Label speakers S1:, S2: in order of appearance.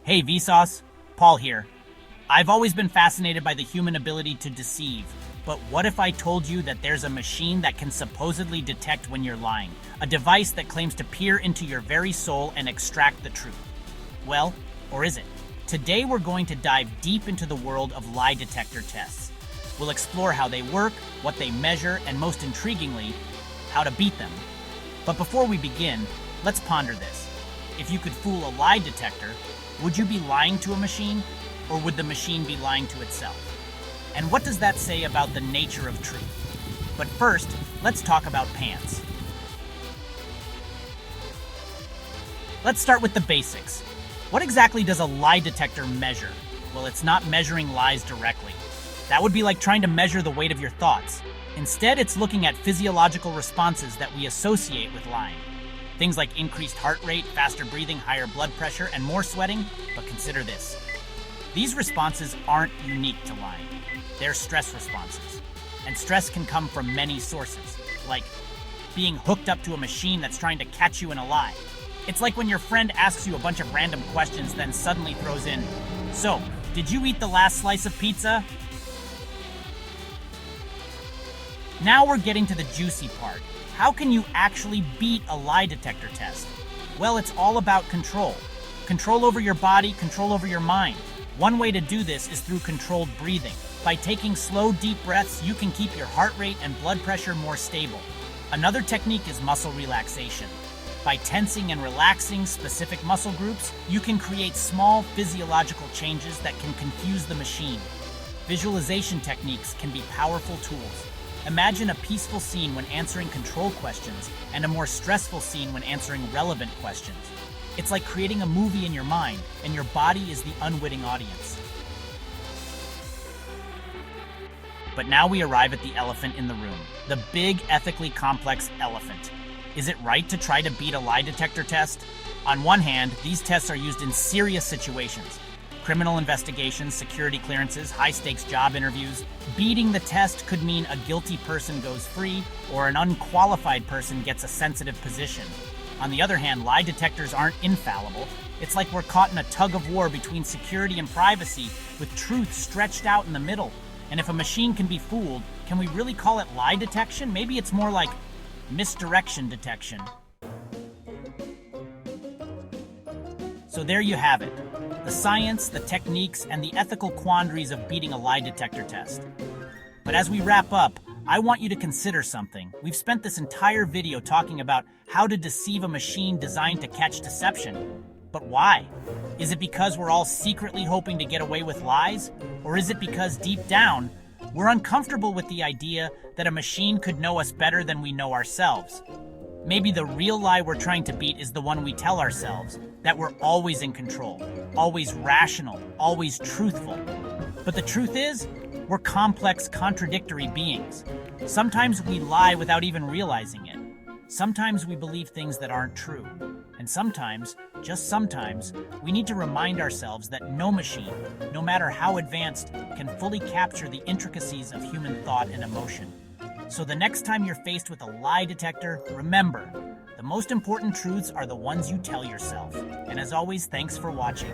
S1: Hey Vsauce, Paul here. I've always been fascinated by the human ability to deceive, but what if I told you that there's a machine that can supposedly detect when you're lying? A device that claims to peer into your very soul and extract the truth. Well, or is it? Today we're going to dive deep into the world of lie detector tests. We'll explore how they work, what they measure, and most intriguingly, how to beat them. But before we begin, let's ponder this. If you could fool a lie detector, would you be lying to a machine, or would the machine be lying to itself? And what does that say about the nature of truth? But first, let's talk about pants. Let's start with the basics. What exactly does a lie detector measure? Well, it's not measuring lies directly. That would be like trying to measure the weight of your thoughts. Instead, it's looking at physiological responses that we associate with lying. Things like increased heart rate, faster breathing, higher blood pressure, and more sweating. But consider this. These responses aren't unique to lying. They're stress responses. And stress can come from many sources, like being hooked up to a machine that's trying to catch you in a lie. It's like when your friend asks you a bunch of random questions, then suddenly throws in, "So, did you eat the last slice of pizza?" Now we're getting to the juicy part. How can you actually beat a lie detector test? Well, it's all about control. Control over your body, control over your mind. One way to do this is through controlled breathing. By taking slow, deep breaths, you can keep your heart rate and blood pressure more stable. Another technique is muscle relaxation. By tensing and relaxing specific muscle groups, you can create small physiological changes that can confuse the machine. Visualization techniques can be powerful tools. Imagine a peaceful scene when answering control questions and a more stressful scene when answering relevant questions. It's like creating a movie in your mind, and your body is the unwitting audience. But now we arrive at the elephant in the room, the big, ethically complex elephant. Is it right to try to beat a lie detector test? On one hand, these tests are used in serious situations. Criminal investigations, security clearances, high-stakes job interviews. Beating the test could mean a guilty person goes free or an unqualified person gets a sensitive position. On the other hand, lie detectors aren't infallible. It's like we're caught in a tug-of-war between security and privacy, with truth stretched out in the middle. And if a machine can be fooled, can we really call it lie detection? Maybe it's more like misdirection detection. So there you have it. The science, the techniques, and the ethical quandaries of beating a lie detector test. But as we wrap up, I want you to consider something. We've spent this entire video talking about how to deceive a machine designed to catch deception. But why? Is it because we're all secretly hoping to get away with lies? Or is it because deep down, we're uncomfortable with the idea that a machine could know us better than we know ourselves? Maybe the real lie we're trying to beat is the one we tell ourselves, that we're always in control, always rational, always truthful. But the truth is, we're complex, contradictory beings. Sometimes we lie without even realizing it. Sometimes we believe things that aren't true. And sometimes, just sometimes, we need to remind ourselves that no machine, no matter how advanced, can fully capture the intricacies of human thought and emotion. So the next time you're faced with a lie detector, remember, the most important truths are the ones you tell yourself. And as always, thanks for watching.